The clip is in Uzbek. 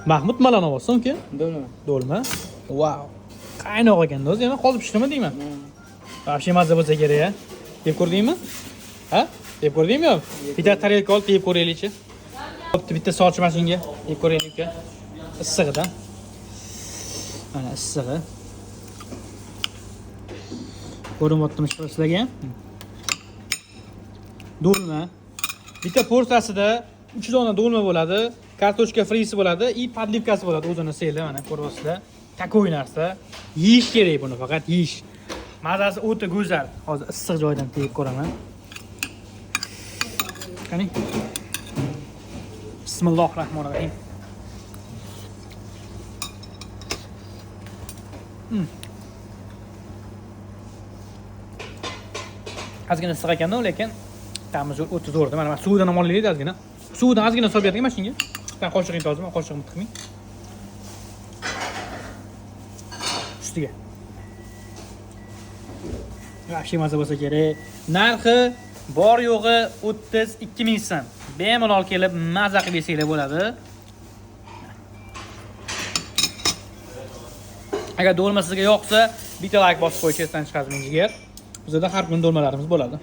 Mahmud Malonovsan uka? Do'lma. Do'lma. Wow. Qaynoq ekan-da o'zi, yana qolib pishdimi deyman. Вообще mazza bo'lsa kerak ya. Yeb ko'rdingmi? Ha? Yeb ko'rdingmi yo'q? Bitta tarelka olib yeb ko'raylik-chi. Bo'pti, bitta soch mashinga yeb ko'raylik uka. Issig'idan. Mana issig'i. Ko'rinyaptimi sizlarga? Do'lma. Bitta porsiyasida 3 dona do'lma bo'ladi, kartoshka frisi bo'ladi, и podlivkasi bo'ladi. O'zini seli mana ko'ryapsizlar. Takoy narsa. Yeyish kerak buni, faqat yeyish. Mazasi o'ta go'zal. Hozir issiq joydan teyib ko'raman. Qani? Bismillahirrohmanirrohim. Ozgina issiq ekan-da, lekin ta'mi o'ta zo'rda. Mana suvidan ham olaylik ozgina. Suvidan ozgina solib bering mashinga. Ben qo'shig'ing tozimi? Qo'shig'im tiqmang. Ustiga. Yaxshi mazza bo'lsa kerak. Narxi bor yo'g'i 32 ming so'm. Bemalol kelib mazza qilib yesanglar bo'ladi. Agar do'lma sizga yoqsa, bitta like bosib qo'yishingizdan chiqadi jigar. Bizda har kuni do'lmalarimiz bo'ladi.